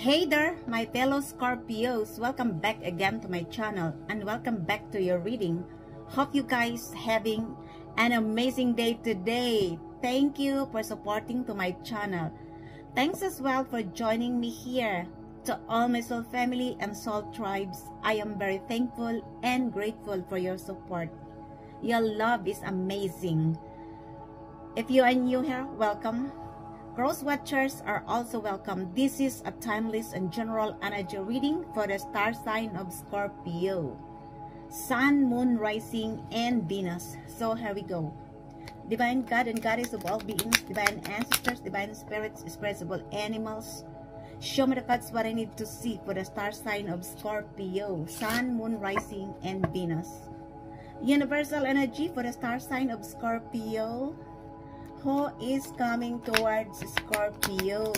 Hey there, my fellow Scorpios. Welcome back again to my channel and welcome back to your reading. Hope you guys having an amazing day today. Thank you for supporting to my channel. Thanks as well for joining me here. To all my soul family and soul tribes, I am very thankful and grateful for your support. Your love is amazing. If you are new here, welcome. Cross watchers are also welcome. This is a timeless and general energy reading for the star sign of Scorpio. Sun, Moon, Rising, and Venus. So here we go. Divine God and Goddess of all beings, divine ancestors, divine spirits, spiritual animals. Show me the cards what I need to see for the star sign of Scorpio. Sun, Moon, Rising, and Venus. Universal energy for the star sign of Scorpio. Who is coming towards Scorpio?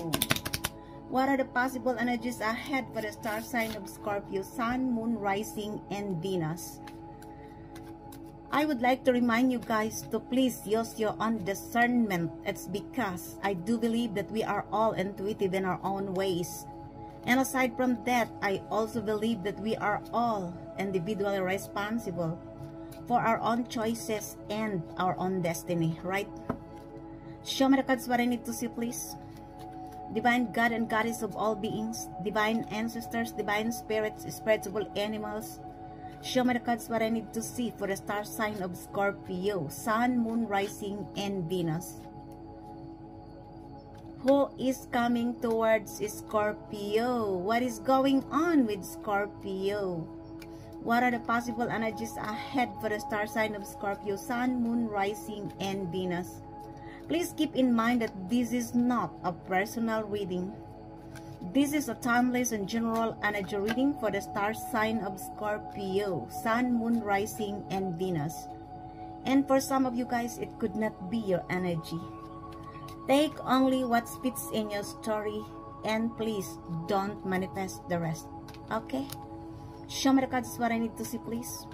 What are the possible energies ahead for the star sign of Scorpio? Sun, Moon, Rising, and Venus. I would like to remind you guys to please use your own discernment. It's because I do believe that we are all intuitive in our own ways. And aside from that, I also believe that we are all individually responsible for our own choices and our own destiny, right? Show me the cards what I need to see, please. Divine God and Goddess of all beings, divine ancestors, divine spirits, spiritual animals. Show me the cards what I need to see for the star sign of Scorpio. Sun, Moon, Rising, and Venus. Who is coming towards Scorpio? What is going on with Scorpio? What are the possible energies ahead for the star sign of Scorpio? Sun, Moon, Rising, and Venus. Please keep in mind that this is not a personal reading. This is a timeless and general energy reading for the star sign of Scorpio, Sun, Moon, Rising, and Venus. And for some of you guys, it could not be your energy. Take only what fits in your story and please don't manifest the rest. Okay? Show me the cards what I need to see, please.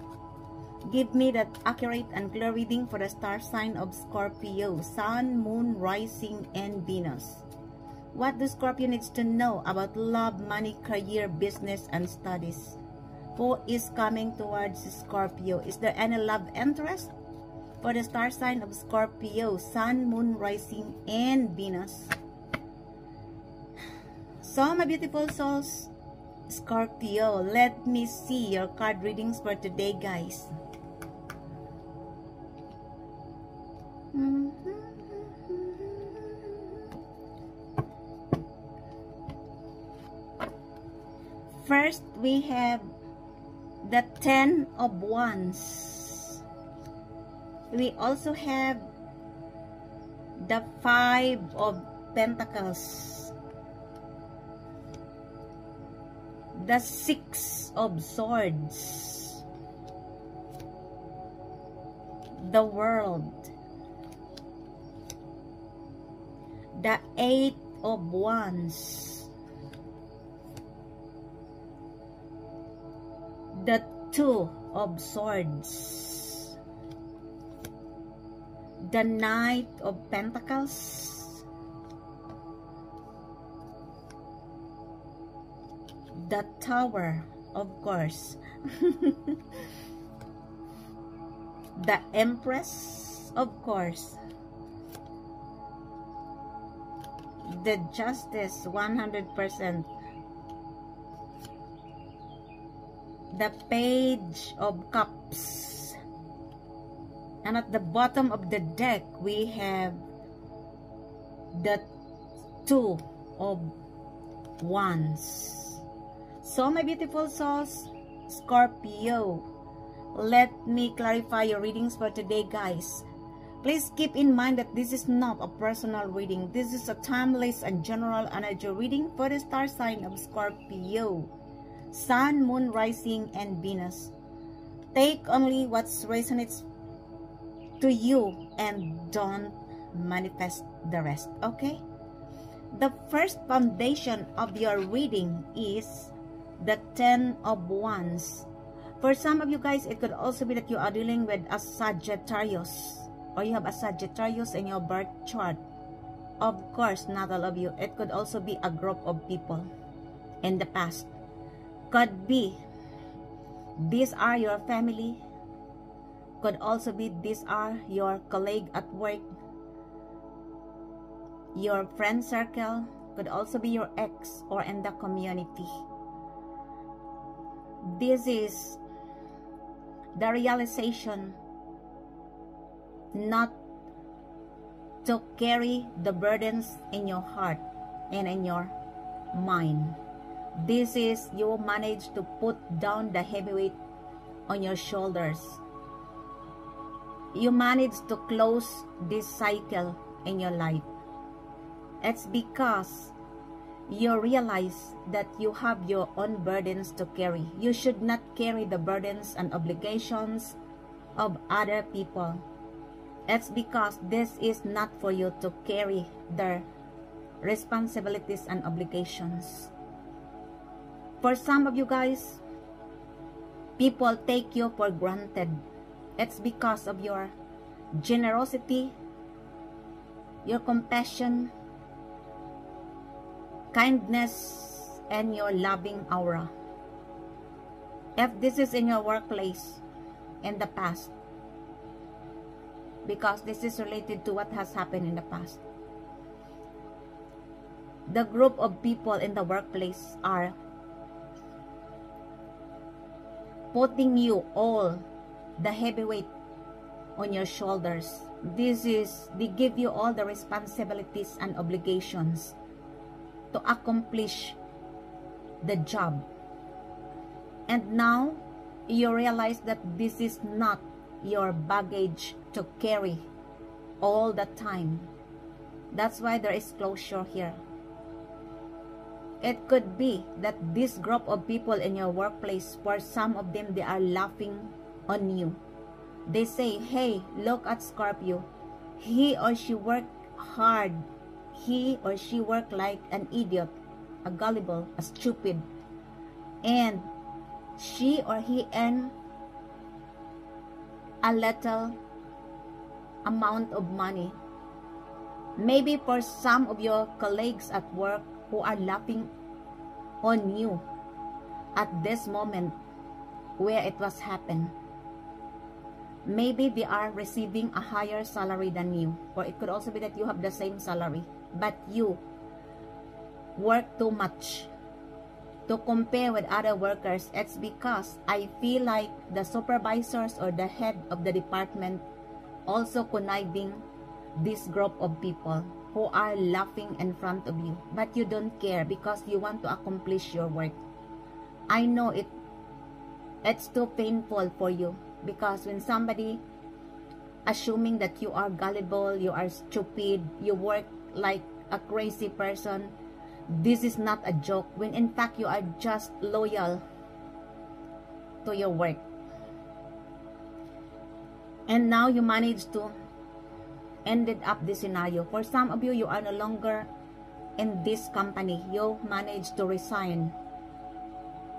Give me that accurate and clear reading for the star sign of Scorpio, Sun, Moon, Rising, and Venus. What do Scorpio needs to know about love, money, career, business, and studies? Who is coming towards Scorpio? Is there any love interest for the star sign of Scorpio, Sun, Moon, Rising, and Venus? So, my beautiful souls, Scorpio, let me see your card readings for today, guys. First, we have the Ten of Wands. We also have the Five of Pentacles, the Six of Swords, the World, the Eight of Wands, the Two of Swords, the Knight of Pentacles, the Tower, of course, the Empress, of course, the Justice, 100%, the Page of Cups, and at the bottom of the deck we have the Two of Wands. So, my beautiful souls, Scorpio, let me clarify your readings for today, guys. Please keep in mind that this is not a personal reading. This is a timeless and general energy reading for the star sign of Scorpio, Sun, Moon, Rising, and Venus. Take only what resonates to you and don't manifest the rest, okay? The first foundation of your reading is the Ten of Wands. For some of you guys, it could also be that you are dealing with a Sagittarius, or you have a Sagittarius in your birth chart. Of course, not all of you. It could also be a group of people. in the past. Could be these are your family. Could also be these are your colleague at work, your friend circle. Could also be your ex or in the community. This is the realization not to carry the burdens in your heart and in your mind. This is you manage to put down the heavy weight on your shoulders. You manage to close this cycle in your life. It's because you realize that you have your own burdens to carry. You should not carry the burdens and obligations of other people. It's because this is not for you to carry their responsibilities and obligations. For some of you guys, people take you for granted. It's because of your generosity, your compassion, kindness, and your loving aura. If this is in your workplace in the past, because this is related to what has happened in the past, the group of people in the workplace are putting you all the heavy weight on your shoulders. They give you all the responsibilities and obligations to accomplish the job. And now you realize that this is not your baggage to carry all the time. That's why there is closure here. It could be that this group of people in your workplace, for some of them, they are laughing on you. They say, hey, look at Scorpio. He or she worked hard. He or she worked like an idiot, a gullible, a stupid. And she or he earned a little amount of money. Maybe for some of your colleagues at work who are laughing on you at this moment where it was happened, maybe they are receiving a higher salary than you, or it could also be that you have the same salary, but you work too much to compare with other workers. It's because I feel like the supervisors or the head of the department also conniving this group of people who are laughing in front of you, but you don't care because you want to accomplish your work. I know it's too painful for you, because when somebody assuming that you are gullible, you are stupid, you work like a crazy person, this is not a joke, when in fact you are just loyal to your work. And now you manage to ended up this scenario. For some of you, you are no longer in this company. You managed to resign.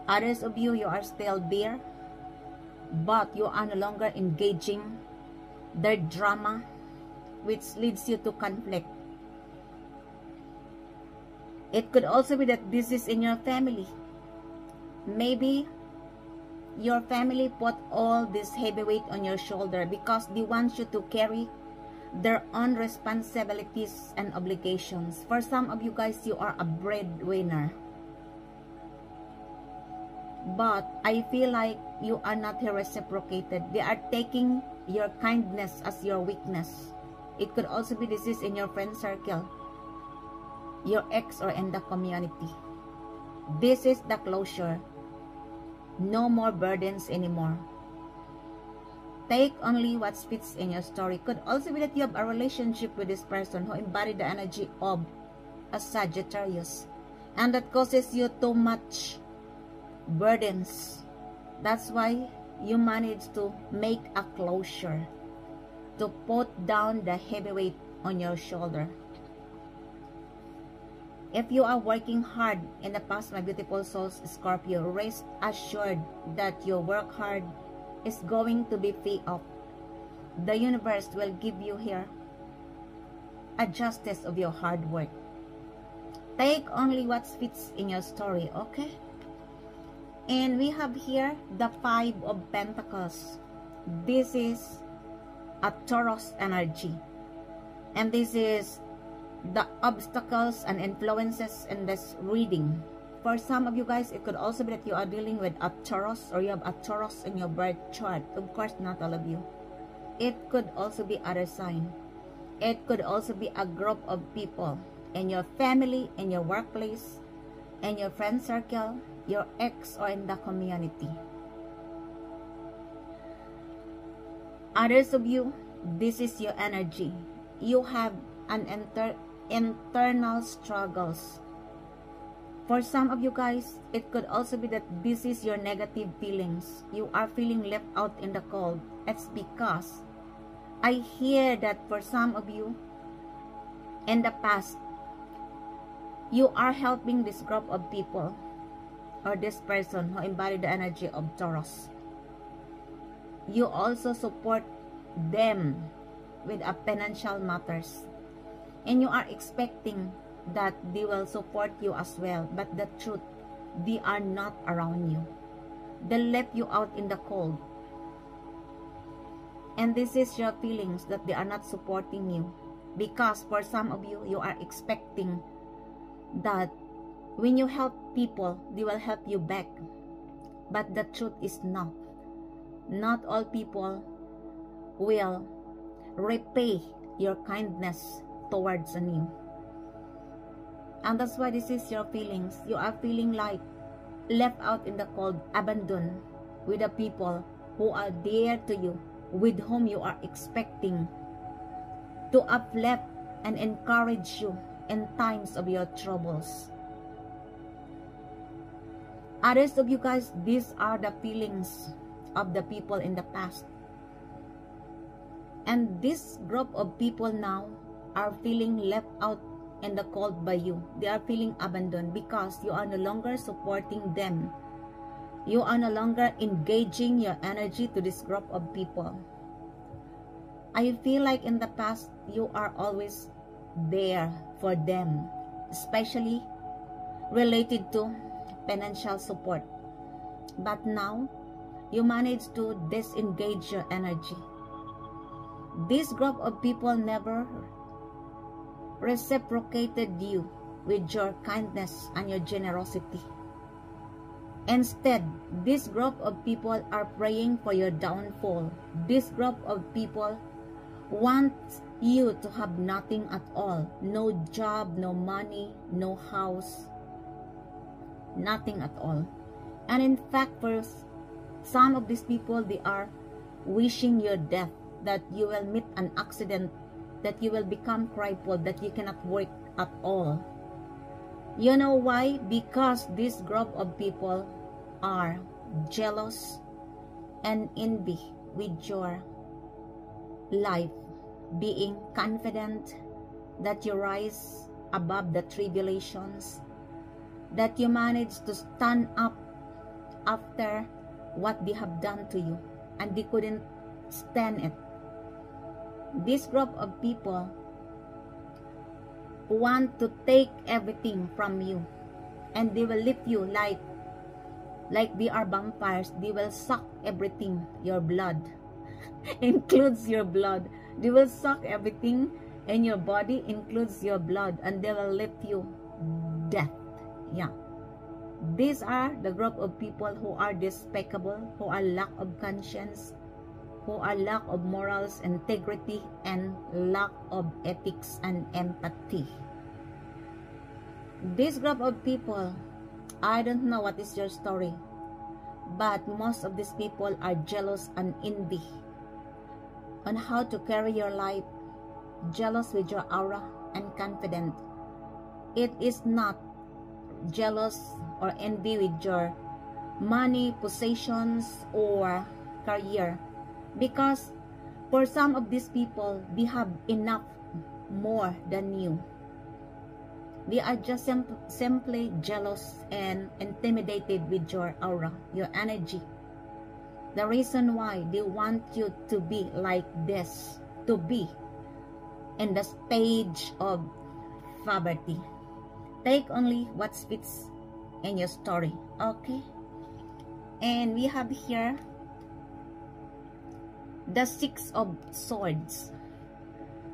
Others of you, you are still there, but you are no longer engaging their drama, which leads you to conflict. It could also be that this is in your family. Maybe your family put all this heavy weight on your shoulder because they want you to carry their own responsibilities and obligations. For some of you guys, you are a breadwinner, but I feel like you are not reciprocated. They are taking your kindness as your weakness. It could also be this is in your friend circle, your ex, or in the community. This is the closure. No more burdens anymore. Take only what fits in your story. Could also be that you have a relationship with this person who embodied the energy of a Sagittarius, and that causes you too much burdens. That's why you manage to make a closure, to put down the heavy weight on your shoulder. If you are working hard in the past, my beautiful souls, Scorpio, rest assured that your work hard is going to be paid off. The universe will give you here a justice of your hard work. Take only what fits in your story, okay? And we have here the Five of Pentacles. This is a Taurus energy. And this is the obstacles and influences in this reading. For some of you guys, it could also be that you are dealing with a Taurus, or you have a Taurus in your birth chart. Of course, not all of you. It could also be other sign. It could also be a group of people in your family, in your workplace, in your friend circle, your ex, or in the community. Others of you, this is your energy. You have an internal struggles. For some of you guys, it could also be that this is your negative feelings. You are feeling left out in the cold. It's because I hear that for some of you, in the past, you are helping this group of people or this person who embodied the energy of Taurus. You also support them with a financial matters. And you are expecting that they will support you as well. But the truth, they are not around you. They left you out in the cold. And this is your feelings that they are not supporting you. Because for some of you, you are expecting that when you help people, they will help you back. But the truth is not. Not all people will repay your kindness towards you. And that's why this is your feelings. You are feeling like left out in the cold, abandoned with the people who are dear to you, with whom you are expecting to uplift and encourage you in times of your troubles. Others of you guys, these are the feelings of the people in the past. And this group of people now are feeling left out in the cold by you. They are feeling abandoned because you are no longer supporting them. You are no longer engaging your energy to this group of people. I feel like in the past, you are always there for them, especially related to financial support. But now, you manage to disengage your energy. This group of people never reciprocated you with your kindness and your generosity. Instead, this group of people are praying for your downfall. This group of people wants you to have nothing at all. No job, no money, no house, nothing at all. And in fact, for some of these people, they are wishing your death, that you will meet an accident, that you will become crippled, that you cannot work at all. You know why? Because this group of people are jealous and envy with your life, being confident that you rise above the tribulations, that you manage to stand up after what they have done to you, and they couldn't stand it. This group of people want to take everything from you, and they will lift you like they are vampires. They will suck everything, your blood includes your blood. They will suck everything in your body, includes your blood, and they will lift you death. Yeah, these are the group of people who are despicable, who are lack of conscience, who are lack of morals, integrity, and lack of ethics and empathy. This group of people, I don't know what is your story, but most of these people are jealous and envy on how to carry your life, jealous with your aura and confident. It is not jealous or envy with your money, possessions, or career. Because for some of these people, they have enough more than you. They are just simply jealous and intimidated with your aura, your energy. The reason why they want you to be like this, to be in the stage of poverty, Take only what fits in your story. Okay. And we have here the Six of Swords.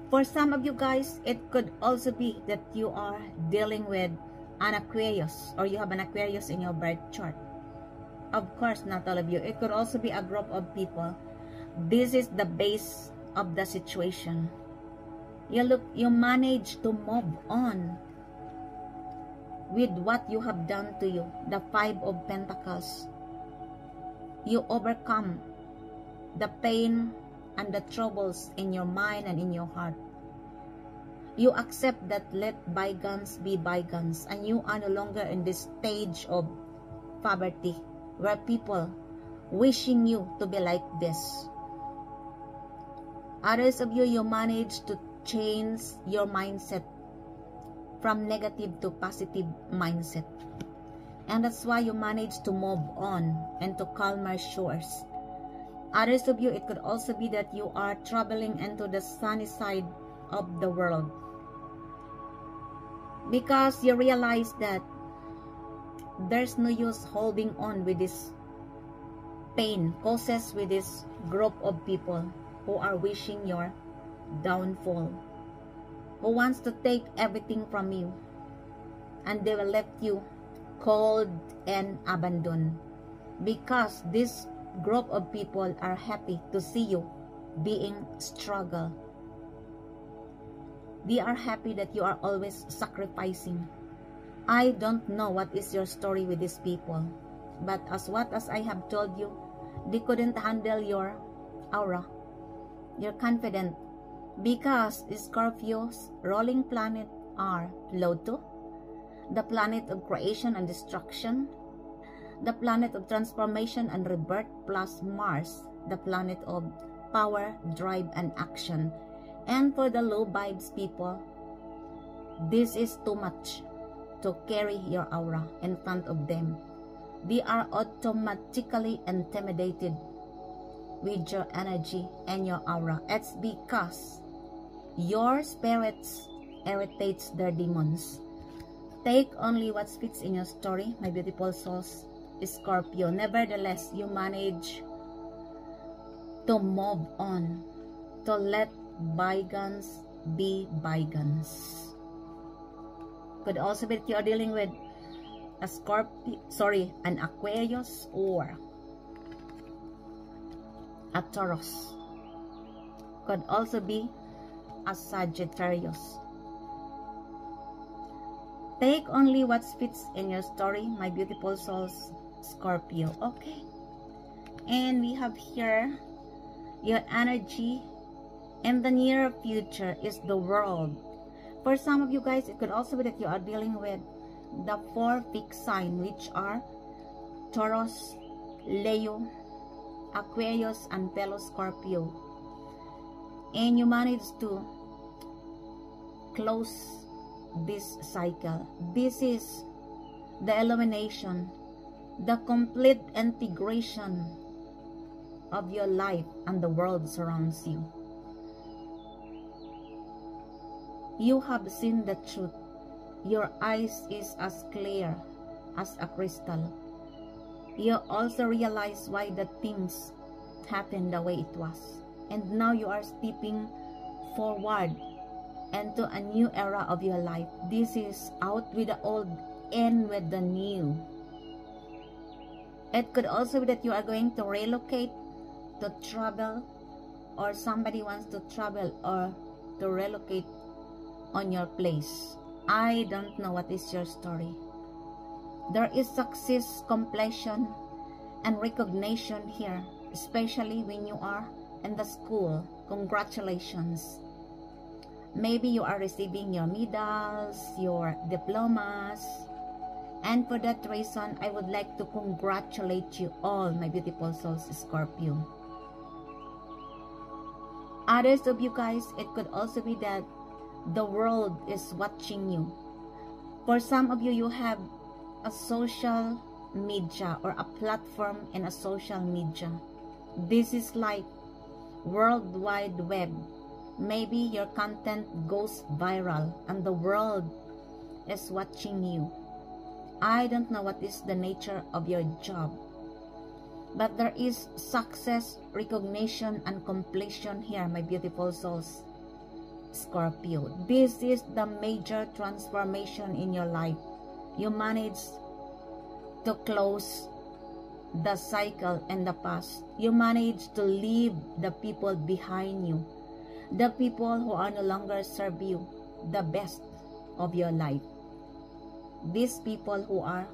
For some of you guys, it could also be that you are dealing with an Aquarius, or you have an Aquarius in your birth chart. Of course, not all of you. It could also be a group of people. This is the base of the situation. You manage to move on with what you have done to you. The Five of Pentacles. You overcome the pain and the troubles in your mind and in your heart. You accept that let bygones be bygones, and you are no longer in this stage of poverty where people wishing you to be like this. Others of you, you manage to change your mindset from negative to positive mindset, and that's why you manage to move on and to calmer shores. Others of you, it could also be that you are traveling into the sunny side of the world, because you realize that there's no use holding on with this pain causes with this group of people who are wishing your downfall, who wants to take everything from you, and they will left you cold and abandoned, because this group of people are happy to see you being struggle. They are happy that you are always sacrificing. I don't know what is your story with these people, but as I have told you, they couldn't handle your aura, your confidence, because Scorpio's ruling planet are Pluto, the planet of creation and destruction, the planet of transformation and rebirth, plus Mars, the planet of power, drive, and action. And for the low vibes people, this is too much to carry your aura in front of them. They are automatically intimidated with your energy and your aura. It's because your spirits irritates their demons. Take only what fits in your story, my beautiful souls, Scorpio. Nevertheless, you manage to move on, to let bygones be bygones. Could also be that you are dealing with a an Aquarius or a Taurus. Could also be a Sagittarius. Take only what fits in your story, my beautiful souls, Scorpio. Okay. And we have here your energy in the near future is the World. For some of you guys, it could also be that you are dealing with the 4 fixed signs, which are Taurus, Leo, Aquarius, and fellow Scorpio. And you manage to close this cycle. This is the illumination, the complete integration of your life and the world surrounds you. You have seen the truth. Your eyes is as clear as a crystal. You also realize why the things happened the way it was. And now you are stepping forward into a new era of your life. This is out with the old, in with the new. It could also be that you are going to relocate, to travel, or somebody wants to travel or to relocate on your place. I don't know what is your story. There is success, completion, and recognition here, especially when you are in the school. Congratulations. Maybe you are receiving your medals, your diplomas, and for that reason, I would like to congratulate you all, my beautiful souls, Scorpio. Others of you guys, it could also be that the world is watching you. For some of you, you have a social media or a platform in a social media. This is like World Wide Web. Maybe your content goes viral and the world is watching you. I don't know what is the nature of your job, but there is success, recognition, and completion here, my beautiful souls, Scorpio. This is the major transformation in your life. You managed to close the cycle in the past. You managed to leave the people behind you, the people who are no longer serve you the best of your life, these people who are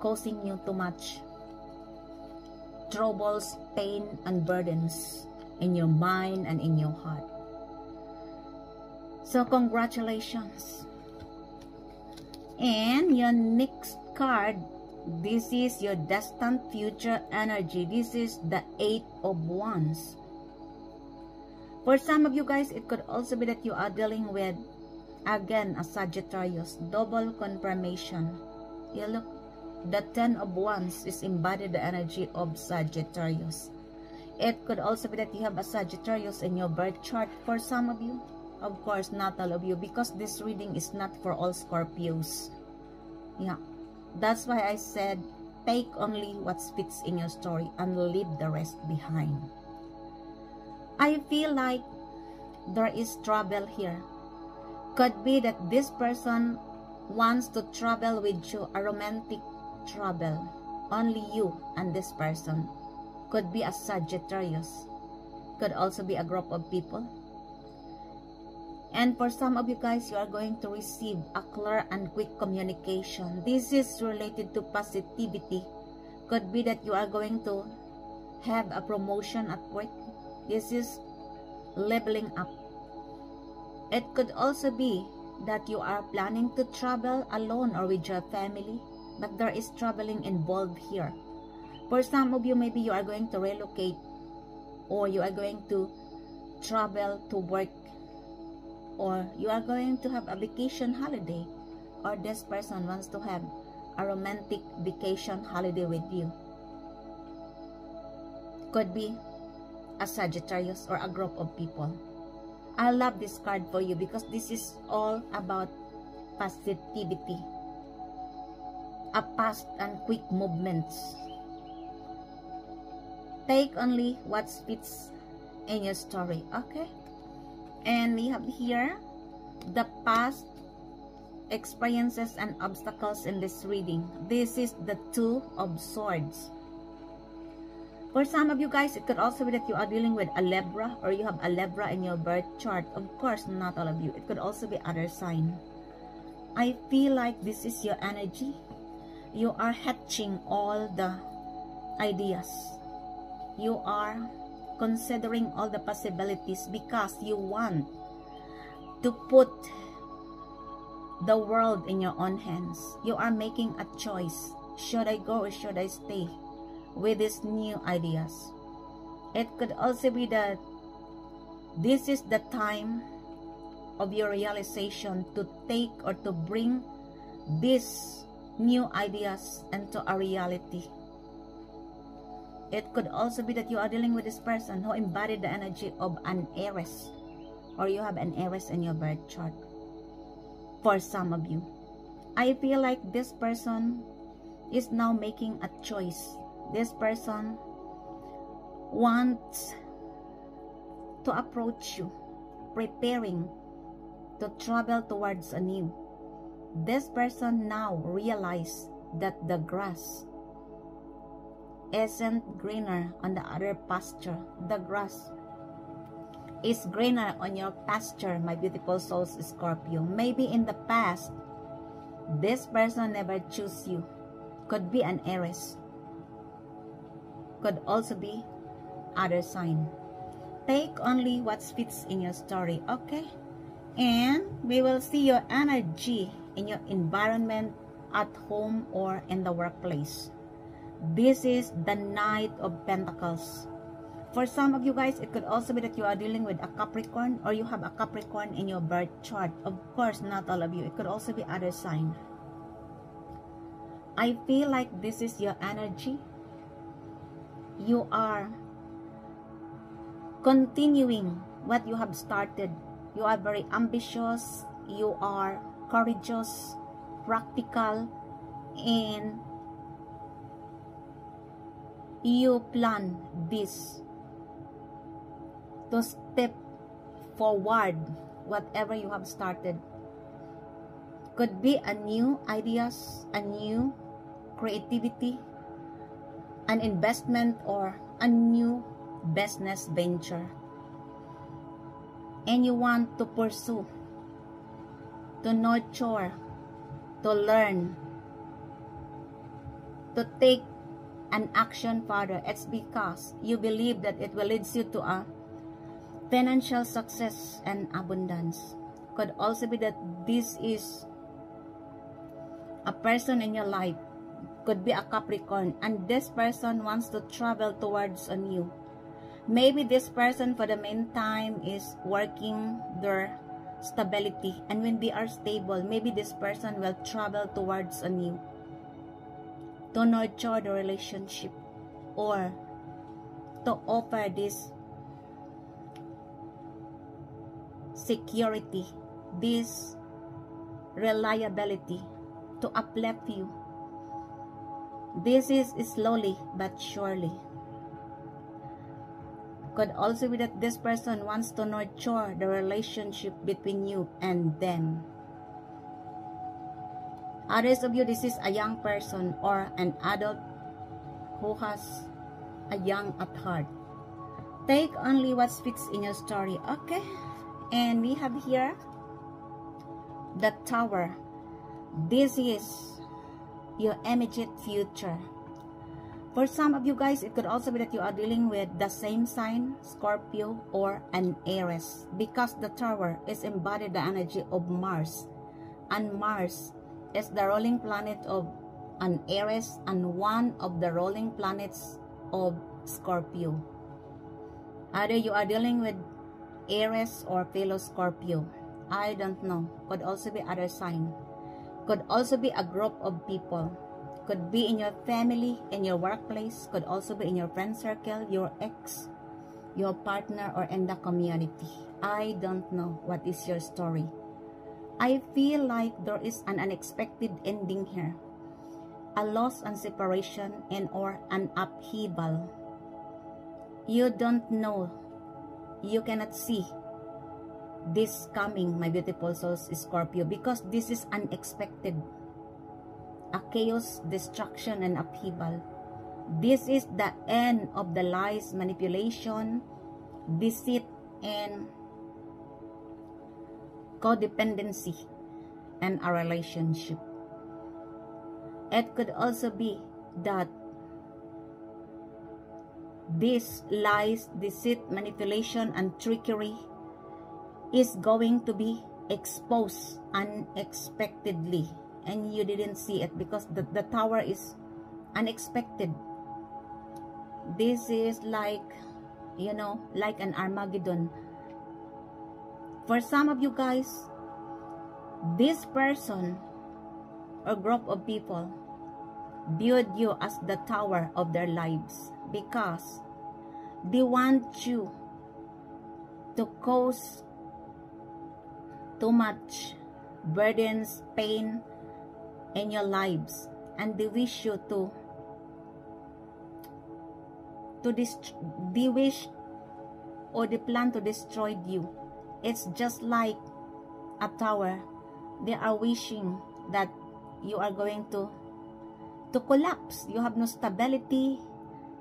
causing you too much troubles, pain, and burdens in your mind and in your heart. So congratulations. And your next card, this is your destined future energy. This is the 8 of Wands. For some of you guys, it could also be that you are dealing with, again, a Sagittarius. Double confirmation. You look, the 10 of Wands is embodied the energy of Sagittarius. It could also be that you have a Sagittarius in your birth chart. For some of you, of course, not all of you, because this reading is not for all Scorpios. Yeah, that's why I said take only what fits in your story and leave the rest behind. I feel like there is trouble here. Could be that this person wants to travel with you, a romantic travel. Only you and this person. Could be a Sagittarius. Could also be a group of people. And for some of you guys, you are going to receive a clear and quick communication. This is related to positivity. Could be that you are going to have a promotion at work. This is leveling up. It could also be that you are planning to travel alone or with your family, but there is traveling involved here. For some of you, maybe you are going to relocate, or you are going to travel to work, or you are going to have a vacation holiday, or this person wants to have a romantic vacation holiday with you. Could be a Sagittarius or a group of people. I love this card for you because this is all about positivity, a fast and quick movements. Take only what fits in your story, okay? And we have here the past experiences and obstacles in this reading. This is the 2 of Swords. For some of you guys, it could also be that you are dealing with a Libra, or you have a Libra in your birth chart. Of course, not all of you. It could also be other sign. I feel like this is your energy. You are hatching all the ideas. You are considering all the possibilities because you want to put the world in your own hands. You are making a choice. Should I go or should I stay with these new ideas? It could also be that this is the time of your realization to take or to bring these new ideas into a reality. It could also be that you are dealing with this person who embodied the energy of an Aries, or you have an Aries in your birth chart. For some of you, I feel like this person is now making a choice. This person wants to approach you, preparing to travel towards a new. This person now realizes that the grass isn't greener on the other pasture. The grass is greener on your pasture, my beautiful souls, Scorpio. Maybe in the past, this person never chose you. Could be an Aries. Could also be other sign. Take only what fits in your story, okay? And we will see your energy in your environment, at home, or in the workplace. This is the Knight of Pentacles. For some of you guys, it could also be that you are dealing with a Capricorn, or you have a Capricorn in your birth chart. Of course, not all of you. It could also be other sign. I feel like this is your energy. You are continuing what you have started. You are very ambitious. You are courageous. practical, and you plan this to step forward whatever you have started. Could be a new ideas, a new creativity, an investment, or a new business venture, and you want to pursue, to nurture, to learn, to take an action further. It's because you believe that it will lead you to a financial success and abundance. Could also be that this is a person in your life, could be a Capricorn, and this person wants to travel towards on you. Maybe this person for the meantime is working their stability, and when they are stable, maybe this person will travel towards on you to nurture the relationship, or to offer this security, this reliability, to uplift you. This is slowly but surely. Could also be that this person wants to nurture the relationship between you and them. Others of you, this is a young person or an adult who has a young at heart. Take only what fits in your story, okay? And we have here the Tower. This is your immediate future. For some of you guys, it could also be that you are dealing with the same sign, Scorpio or an Aries, because the Tower is embodied the energy of Mars, and Mars is the ruling planet of an Aries and one of the ruling planets of Scorpio. Either you are dealing with Aries or fellow Scorpio, I don't know. Could also be other sign. Could also be a group of people. Could be in your family, in your workplace. Could also be in your friend circle, your ex, your partner, or in the community. I don't know what is your story. I feel like there is an unexpected ending here. A loss and separation, and or an upheaval. You don't know. You cannot see this coming, my beautiful souls, Scorpio, because this is unexpected. A chaos, destruction, and upheaval. This is the end of the lies, manipulation, deceit, and codependency and a relationship. It could also be that this lies, deceit, manipulation, and trickery is going to be exposed unexpectedly, and you didn't see it because the Tower is unexpected. This is like, you know, like an Armageddon. For some of you guys, this person or group of people viewed you as the tower of their lives because they want you to cause too much burdens, pain in your lives, and they wish you to they wish or they plan to destroy you. It's just like a tower. They are wishing that you are going to collapse. You have no stability.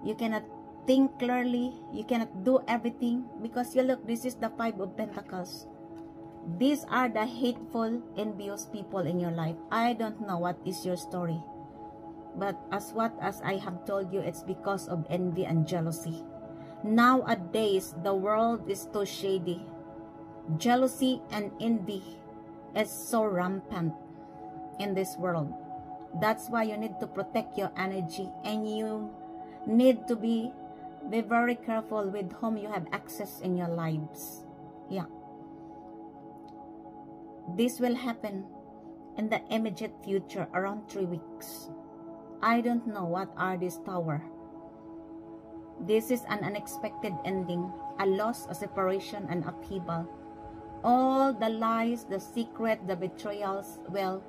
You cannot think clearly. You cannot do everything because you look, this is the Five of Pentacles. These are the hateful, envious people in your life. I don't know what is your story, but as I have told you, it's because of envy and jealousy. Nowadays, the world is too shady. Jealousy and envy is so rampant in this world. That's why you need to protect your energy, and you need to be very careful with whom you have access in your lives. Yeah. This will happen in the immediate future, around 3 weeks. I don't know what are this Tower. This is an unexpected ending, a loss, a separation, and upheaval. All the lies, the secret, the betrayals, well,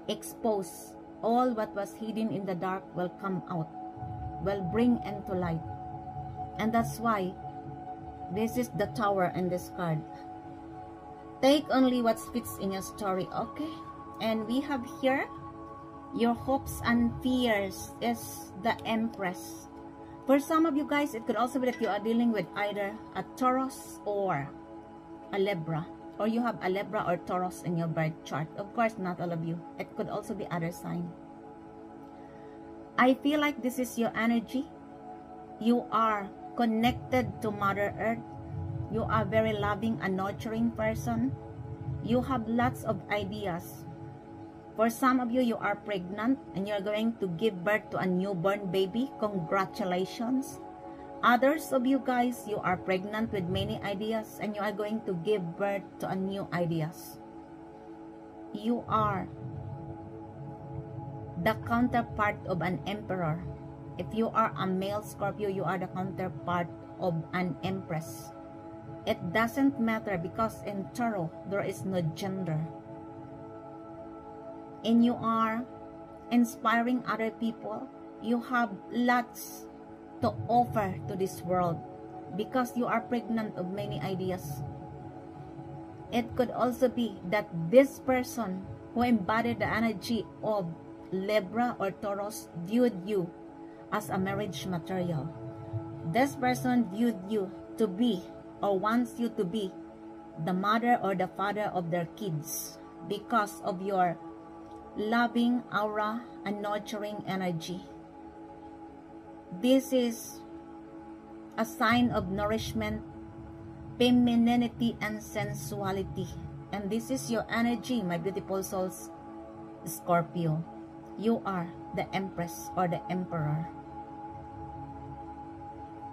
expose. All what was hidden in the dark will come out, will bring into light. And that's why this is the Tower in this card. Take only what fits in your story, okay? And we have here, your hopes and fears is the Empress. For some of you guys, it could also be that you are dealing with either a Taurus or a Libra. Or you have a Libra or Taurus in your birth chart. Of course, not all of you. It could also be other sign. I feel like this is your energy. You are connected to Mother Earth. You are very loving and nurturing person. You have lots of ideas. For some of you, you are pregnant and you're going to give birth to a newborn baby. Congratulations. Others of you guys, you are pregnant with many ideas and you are going to give birth to a new ideas. You are the counterpart of an emperor. If you are a male Scorpio, you are the counterpart of an empress. It doesn't matter because in tarot, there is no gender. And you are inspiring other people. You have lots to offer to this world because you are pregnant of many ideas. It could also be that this person who embodied the energy of Libra or Taurus viewed you as a marriage material. This person viewed you to be or wants you to be the mother or the father of their kids because of your loving aura and nurturing energy. This is a sign of nourishment, femininity, and sensuality. And this is your energy, my beautiful souls, Scorpio. You are the Empress or the Emperor.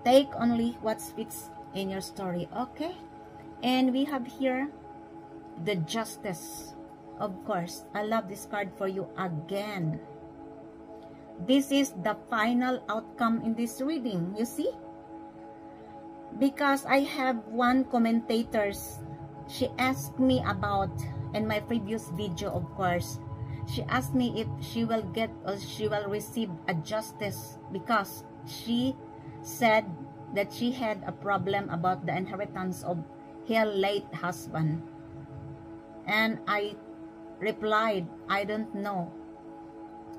Take only what fits in your story, okay? And we have here the Justice. Of course, I love this card for you again. This is the final outcome in this reading, you see? Because I have one commentator, she asked me about, in my previous video of course, she asked me if she will get or she will receive a justice because she said that she had a problem about the inheritance of her late husband. And I replied, I don't know.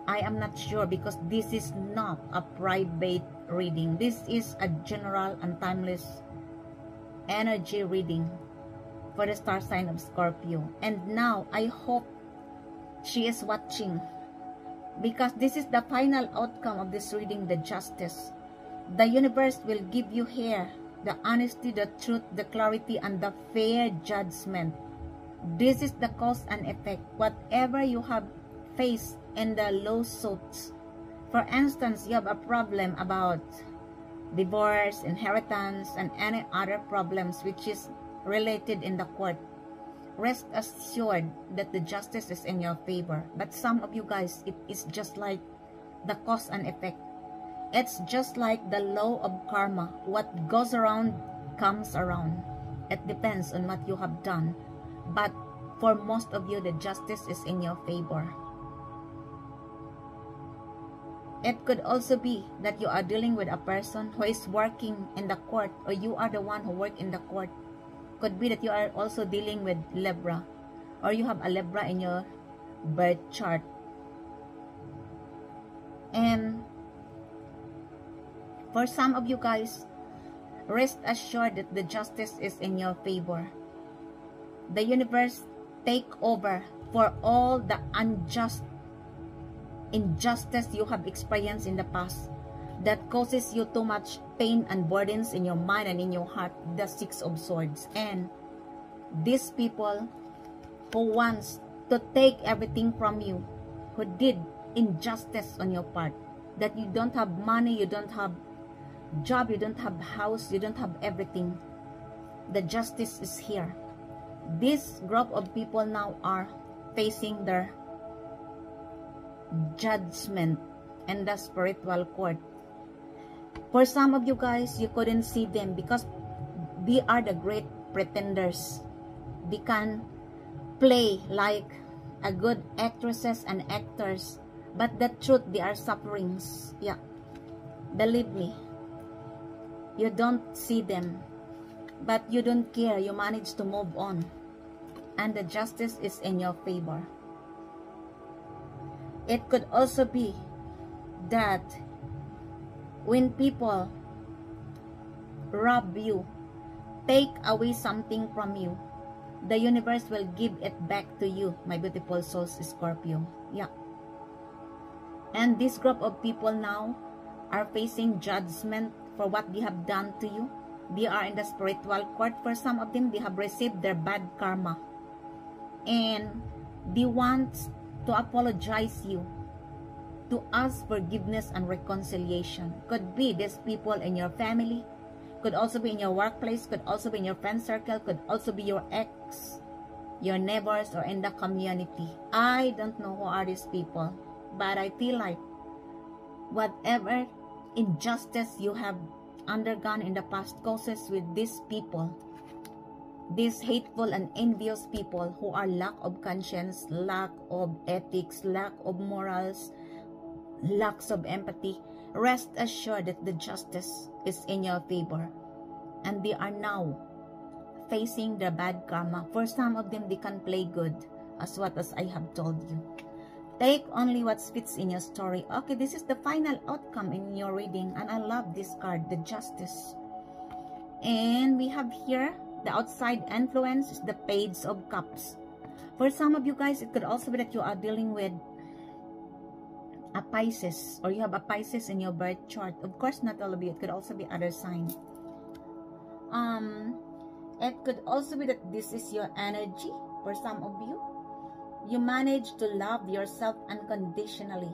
I am not sure because this is not a private reading. This is a general and timeless energy reading for the star sign of Scorpio. And now I hope she is watching because this is the final outcome of this reading, the Justice. The universe will give you here the honesty, the truth, the clarity, and the fair judgment. This is the cause and effect. Whatever you have faced in the lawsuits, for instance, you have a problem about divorce, inheritance, and any other problems which is related in the court, rest assured that the justice is in your favor. But some of you guys, it is just like the cause and effect. It's just like the law of karma. What goes around comes around. It depends on what you have done. But for most of you, the justice is in your favor. It could also be that you are dealing with a person who is working in the court, or you are the one who work in the court. Could be that you are also dealing with Libra, or you have a Libra in your birth chart. And for some of you guys, rest assured that the justice is in your favor. The universe take over for all the injustice you have experienced in the past that causes you too much pain and burdens in your mind and in your heart, the Six of Swords. And these people who wants to take everything from you, who did injustice on your part, that you don't have money, you don't have job, you don't have house, you don't have everything, the justice is here. This group of people now are facing their judgment in the spiritual court. For some of you guys, you couldn't see them because they are the great pretenders. They can play like a good actresses and actors, but the truth, they are sufferings. Yeah, believe me, you don't see them, but you don't care. You manage to move on, and the justice is in your favor. It could also be that when people rob you, take away something from you, the universe will give it back to you, my beautiful souls, Scorpio. Yeah. And this group of people now are facing judgment for what they have done to you. They are in the spiritual court. For some of them, they have received their bad karma, and they want to apologize you, to ask forgiveness and reconciliation. Could be these people in your family, could also be in your workplace, could also be in your friend circle, could also be your ex, your neighbors, or in the community. I don't know who are these people, but I feel like whatever injustice you have undergone in the past causes with these people, these hateful and envious people who are lack of conscience, lack of ethics, lack of morals, lacks of empathy, rest assured that the justice is in your favor, and they are now facing their bad karma. For some of them, they can play good, as I have told you. Take only what fits in your story. Okay, this is the final outcome in your reading, and I love this card, the Justice. And we have here the outside influence is the Page of Cups. For some of you guys, it could also be that you are dealing with a Pisces, or you have a Pisces in your birth chart. Of course, not all of you. It could also be other sign. It could also be that this is your energy. For some of you, you manage to love yourself unconditionally.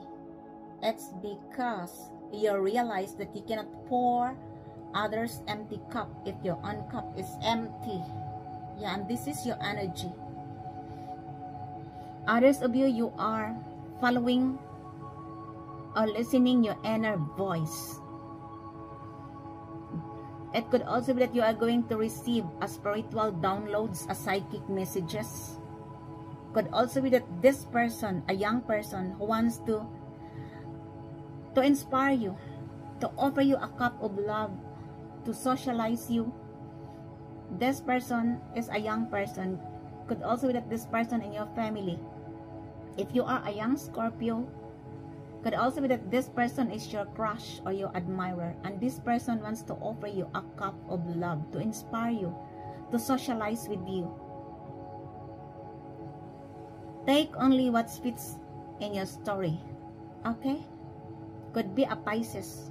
It's because you realize that you cannot pour others' empty cup if your own cup is empty. Yeah, and this is your energy. Others of you, you are following or listening your inner voice. It could also be that you are going to receive a spiritual downloads, a psychic messages. Could also be that this person, a young person who wants to inspire you, to offer you a cup of love, to socialize you. This person is a young person. Could also be that this person in your family, if you are a young Scorpio, could also be that this person is your crush or your admirer, and this person wants to offer you a cup of love, to inspire you, to socialize with you. Take only what fits in your story. Okay? Could be a Pisces,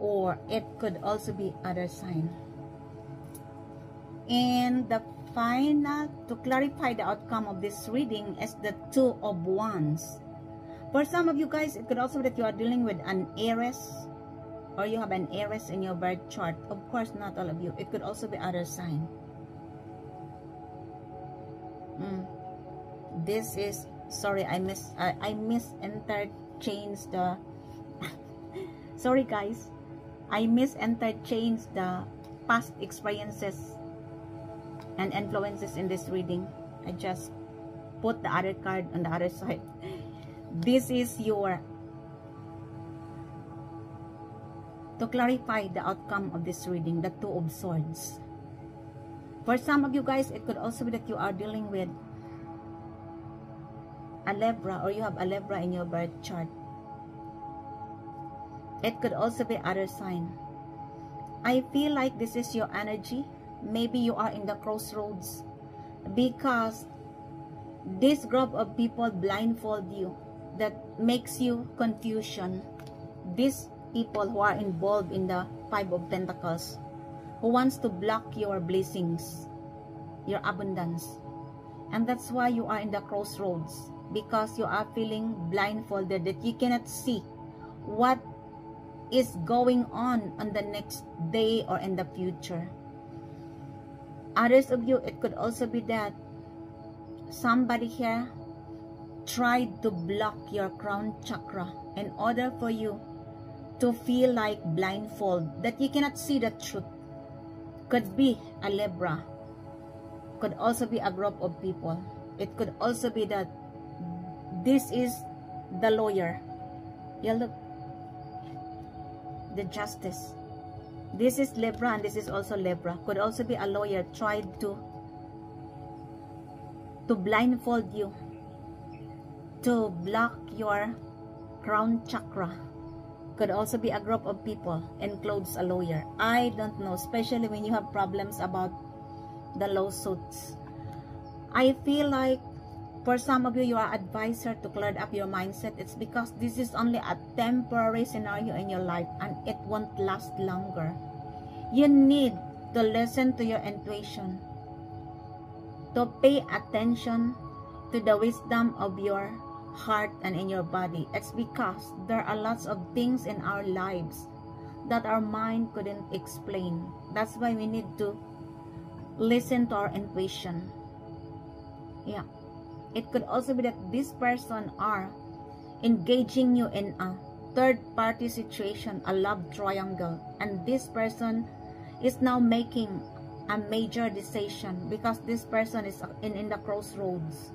or it could also be other sign. And the final, to clarify the outcome of this reading, is the Two of Wands. For some of you guys, it could also be that you are dealing with an Aries, or you have an Aries in your birth chart. Of course, not all of you. It could also be other sign. This is, sorry, I misinterchanged the sorry guys, I misinterchanged the past experiences and influences in this reading. I just put the other card on the other side. This is your, to clarify the outcome of this reading, the Two of Swords. For some of you guys, it could also be that you are dealing with a Libra, or you have a Libra in your birth chart. It could also be other sign. I feel like this is your energy. Maybe you are in the crossroads, because this group of people blindfold you, that makes you confusion. These people who are involved in the Five of Pentacles, who wants to block your blessings, your abundance. And that's why you are in the crossroads, because you are feeling blindfolded, that you cannot see what is going on the next day or in the future. Others of you, it could also be that somebody here tried to block your crown chakra in order for you to feel like blindfold, that you cannot see the truth. Could be a Libra, could also be a group of people. It could also be that This is the lawyer. You look, the justice. This is Libra and this is also Libra. Could also be a lawyer tried to blindfold you, to block your crown chakra. Could also be a group of people includes a lawyer. I don't know, especially when you have problems about the lawsuits. I feel like for some of you, you are advised to clear up your mindset. It's because this is only a temporary scenario in your life and it won't last longer. You need to listen to your intuition, to pay attention to the wisdom of your heart and in your body. It's because there are lots of things in our lives that our mind couldn't explain. That's why we need to listen to our intuition. Yeah. It could also be that this person are engaging you in a third-party situation, a love triangle, and this person is now making a major decision because this person is in the crossroads.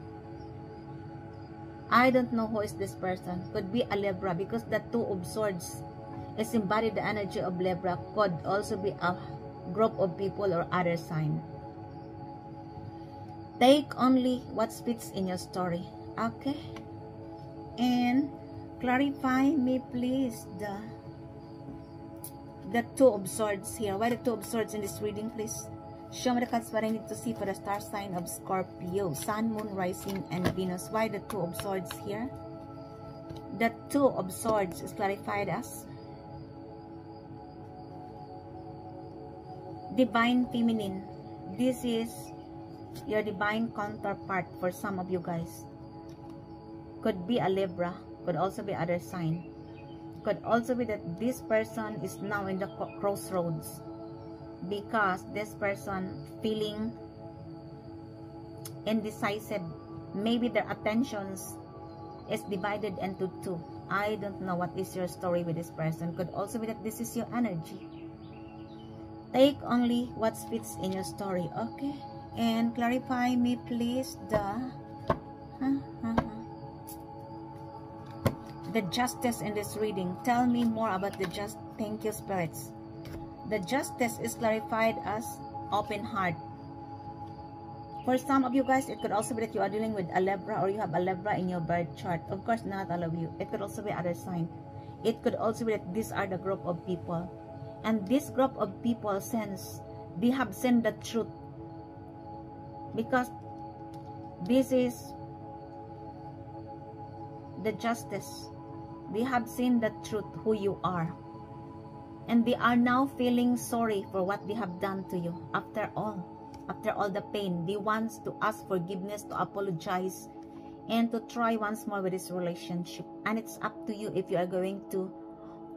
I don't know who is this person. Could be a Libra because the Two of Swords is embodied the energy of Libra. Could also be a group of people or other sign. Take only what fits in your story. Okay? And clarify me please the Two of Swords here. Why the Two of Swords in this reading, please? Show me the cards what I need to see for the star sign of Scorpio. Sun, Moon, Rising, and Venus. Why the Two of Swords here? The Two of Swords is clarified as Divine Feminine. This is your divine counterpart for some of you guys. Could be a Libra. Could also be other sign. Could also be that this person is now in the crossroads because this person feeling indecisive. Maybe their attentions is divided into two. I don't know what is your story with this person. Could also be that this is your energy. Take only what fits in your story. Okay? And clarify me please the Justice in this reading. Tell me more about the Justice. Thank you, spirits. The Justice is clarified as open heart. For some of you guys, it could also be that you are dealing with a Libra or you have a Libra in your birth chart. Of course, not all of you. It could also be other sign. It could also be that these are the group of people. And this group of people sense they have seen the truth. Because this is the Justice. They have seen the truth, who you are. And they are now feeling sorry for what they have done to you. After all the pain, they want to ask forgiveness, to apologize, and to try once more with this relationship. And it's up to you if you are going to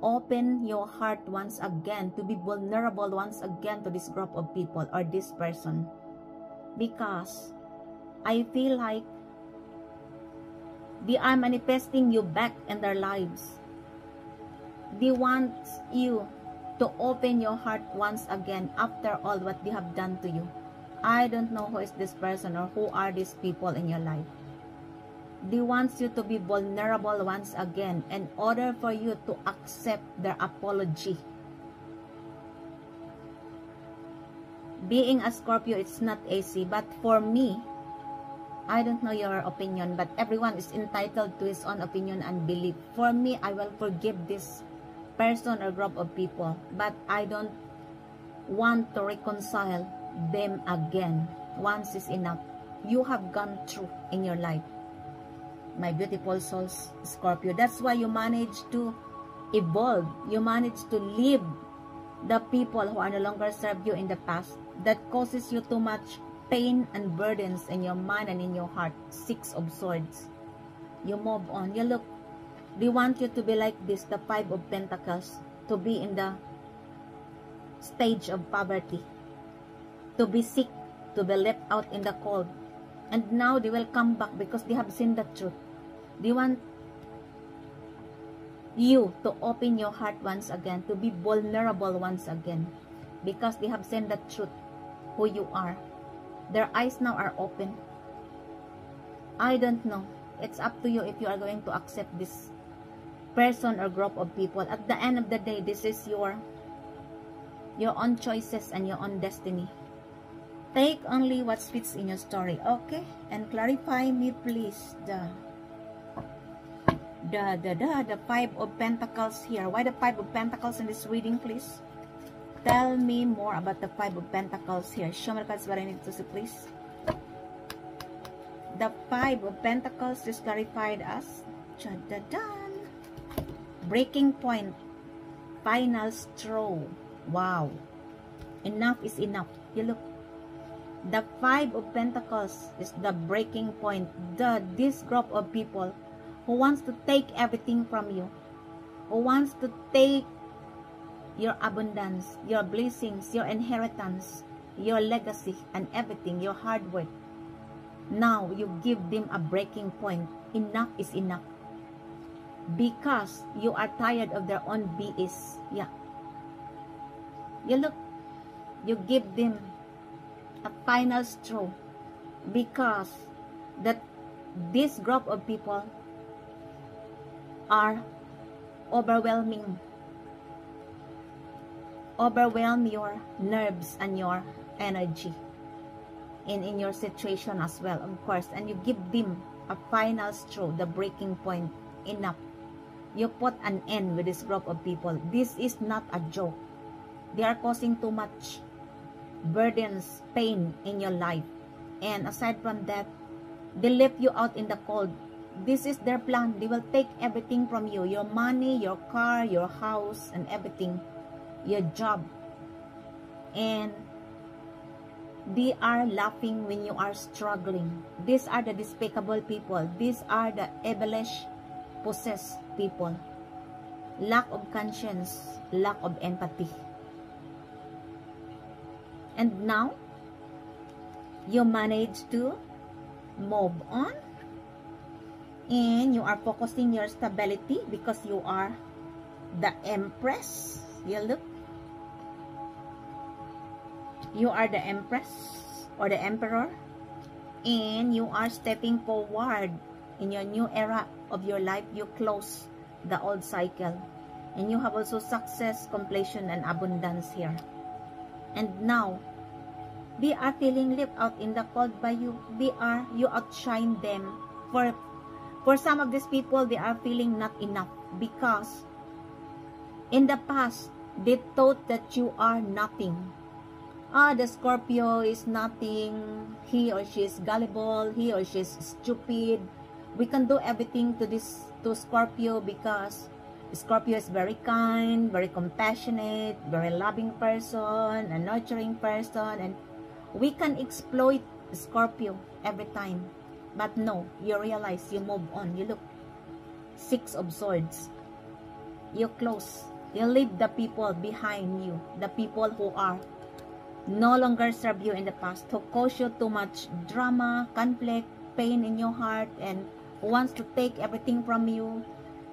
open your heart once again, to be vulnerable once again to this group of people or this person. Because I feel like they are manifesting you back in their lives. They want you to open your heart once again after all what they have done to you. I don't know who is this person or who are these people in your life. They want you to be vulnerable once again in order for you to accept their apology. Being a Scorpio, it's not easy, but for me, I don't know your opinion, but everyone is entitled to his own opinion and belief. For me, I will forgive this person or group of people, but I don't want to reconcile them again. Once is enough. You have gone through in your life, my beautiful souls, Scorpio. That's why you manage to evolve. You manage to leave the people who are no longer serve you in the past. That causes you too much pain and burdens in your mind and in your heart. Six of Swords. You move on. You look, they want you to be like this, the Five of Pentacles, to be in the stage of poverty, to be sick, to be left out in the cold. And now they will come back because they have seen the truth. They want you to open your heart once again, to be vulnerable once again, because they have seen the truth, who you are. Their eyes now are open. I don't know. It's up to you if you are going to accept this person or group of people. At the end of the day, this is your own choices and your own destiny. Take only what fits in your story, okay? And clarify me, please, the Five of Pentacles here. Why the Five of Pentacles in this reading, please? Tell me more about the Five of Pentacles here. Show me the cards what I need to see, please. The Five of Pentacles is clarified as breaking point, final straw. Wow, enough is enough. You look, the Five of Pentacles is the breaking point. This group of people who wants to take everything from you, who wants to take your abundance, your blessings, your inheritance, your legacy, and everything, your hard work. Now you give them a breaking point. Enough is enough, because you are tired of their own BS. Yeah, you look, you give them a final straw, because that this group of people are overwhelm your nerves and your energy in your situation as well, of course. And you give them a final straw, the breaking point. Enough. You put an end with this group of people. This is not a joke. They are causing too much burdens, pain in your life. And aside from that, they left you out in the cold. This is their plan. They will take everything from you. Your money, your car, your house, and everything. Your job. And they are laughing when you are struggling. These are the despicable people. These are the devilish, possessed people. Lack of conscience, lack of empathy. And now, you manage to move on. And you are focusing your stability because you are the Empress. You look. You are the Empress or the Emperor. And you are stepping forward in your new era of your life. You close the old cycle. And you have also success, completion, and abundance here. And now, they are feeling left out in the cold by you. You outshine them. For some of these people, they are feeling not enough, because in the past, they thought that you are nothing. The Scorpio is nothing. He or she is gullible. He or she is stupid. We can do everything to Scorpio, because Scorpio is very kind, very compassionate, very loving person, a nurturing person, and we can exploit Scorpio every time. But no, you realize, you move on. You look, Six of Swords. You close. You leave the people behind you. The people who are no longer serve you in the past, who cause you too much drama, conflict, pain in your heart, and who wants to take everything from you,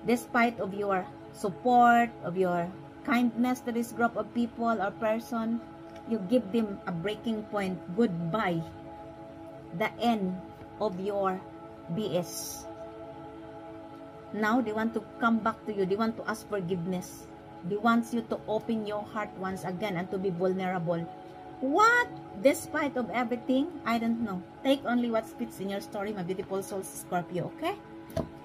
despite of your support, of your kindness to this group of people or person. You give them a breaking point. Goodbye. The end of your BS. Now they want to come back to you. They want to ask forgiveness. They want you to open your heart once again and to be vulnerable. What? Despite of everything? I don't know. Take only what fits in your story, my beautiful souls, Scorpio, okay?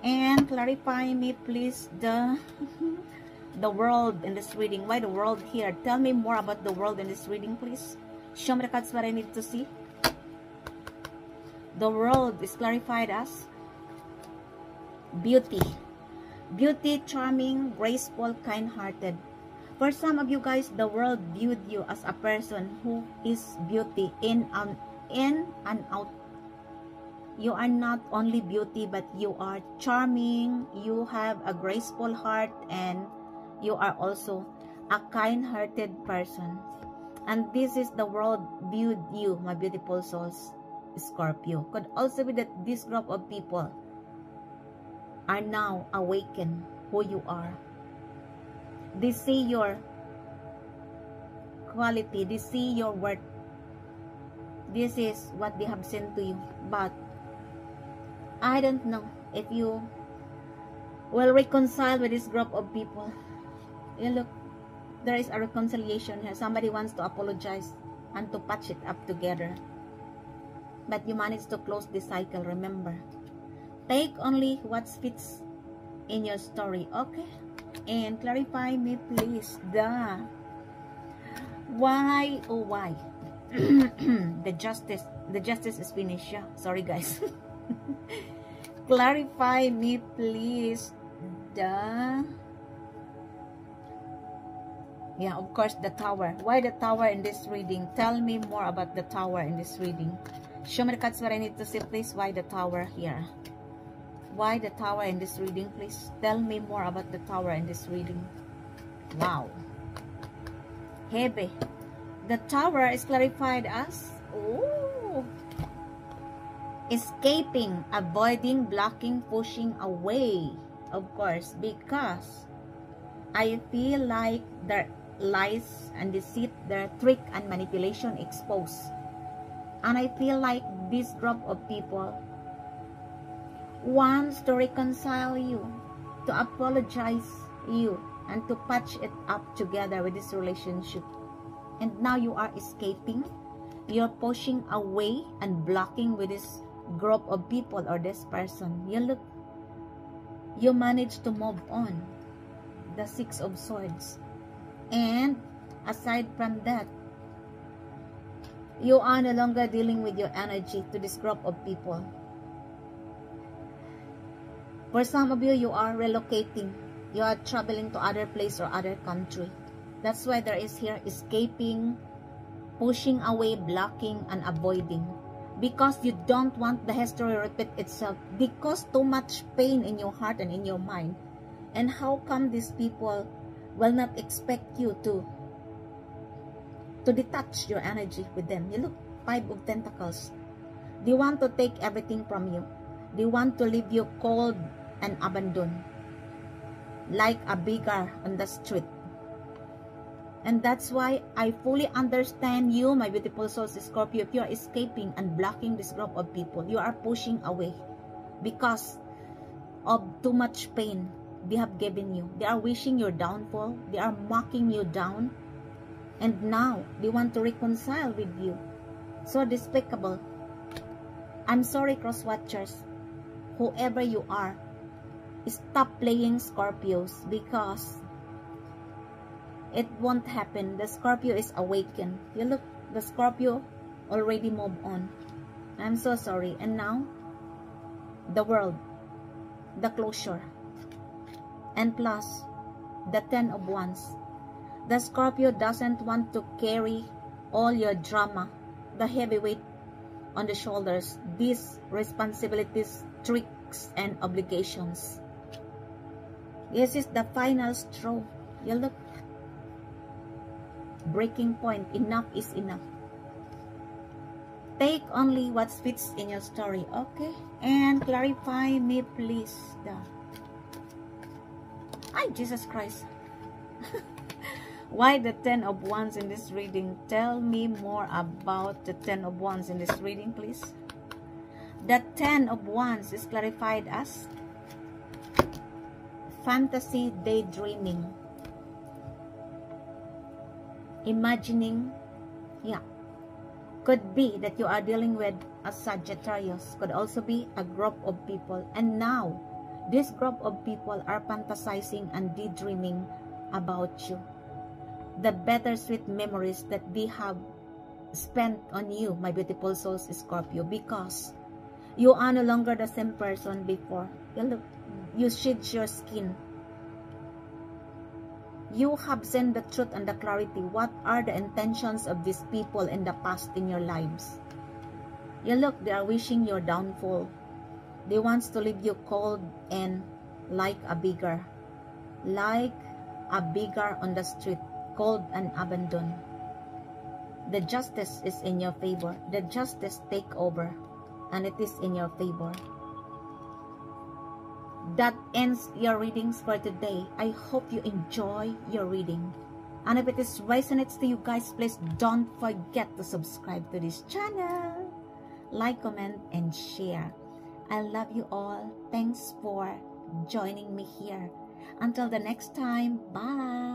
And clarify me, please, the world in this reading. Why the world here? Tell me more about the world in this reading, please. Show me the cards what I need to see. The world is clarified as beauty. Beauty, charming, graceful, kind-hearted. For some of you guys, the world viewed you as a person who is beauty in and out. You are not only beauty, but you are charming, you have a graceful heart, and you are also a kind-hearted person. And this is the world viewed you, my beautiful souls, Scorpio. Could also be that this group of people are now awakened who you are. They see your quality. They see your worth. This is what they have sent to you. But I don't know. if you will reconcile with this group of people. You look, there is a reconciliation here. Somebody wants to apologize and to patch it up together. But you manage to close the cycle, remember. Take only what fits in your story, okay? And clarify me, please. Why, oh why? the justice is finished. Yeah, sorry guys. Clarify me, please. Yeah, of course, the tower. Why the tower in this reading? Tell me more about the tower in this reading. Show me the cards what I need to see, please. Why the tower here? Why the tower in this reading, please? Tell me more about the tower in this reading. Wow. Heavy. The tower is clarified as, oh, escaping, avoiding, blocking, pushing away. Of course, because I feel like there lies and deceit, their trick and manipulation exposed. And I feel like this group of people wants to reconcile you, to apologize you, and to patch it up together with this relationship. And now you are escaping, you're pushing away and blocking with this group of people or this person. You look, you managed to move on. The Six of Swords. And aside from that, you are no longer dealing with your energy to this group of people. For some of you, you are relocating. You are traveling to other place or other country. That's why there is here escaping, pushing away, blocking, and avoiding. Because you don't want the history to repeat itself. Because too much pain in your heart and in your mind. And how come these people will not expect you to detach your energy with them? You look, Five of Pentacles. They want to take everything from you. They want to leave you cold and abandoned, like a beggar on the street. And that's why I fully understand you, my beautiful souls, Scorpio. If you are escaping and blocking this group of people, you are pushing away because of too much pain they have given you. They are wishing your downfall. They are mocking you down. And now they want to reconcile with you. So despicable. I'm sorry, cross watchers. Whoever you are, stop playing Scorpios, because it won't happen. The Scorpio is awakened. You look, the Scorpio already moved on. I'm so sorry. And now, the world, the closure, and plus the Ten of Wands. The Scorpio doesn't want to carry all your drama, the heavy weight on the shoulders, these responsibilities, tricks, and obligations. This is the final straw. You look, breaking point. Enough is enough. Take only what fits in your story, okay? And clarify me, please. Ay, Jesus Christ. Why the Ten of Wands in this reading? Tell me more about the Ten of Wands in this reading, please. The Ten of Wands is clarified as fantasy, daydreaming, imagining. Yeah, could be that you are dealing with a Sagittarius, could also be a group of people. And now this group of people are fantasizing and daydreaming about you, the bittersweet memories that they have spent on you, my beautiful souls, Scorpio, because you are no longer the same person before. You shed your skin. You have seen the truth and the clarity. What are the intentions of these people in the past in your lives? You look, they are wishing your downfall. They want to leave you cold and like a beggar. Like a beggar on the street, cold and abandoned. The justice is in your favor. The justice take over, and it is in your favor. That ends your readings for today. I hope you enjoy your reading. And if it is resonates to you guys, please don't forget to subscribe to this channel. Like, comment, and share. I love you all. Thanks for joining me here. Until the next time, bye.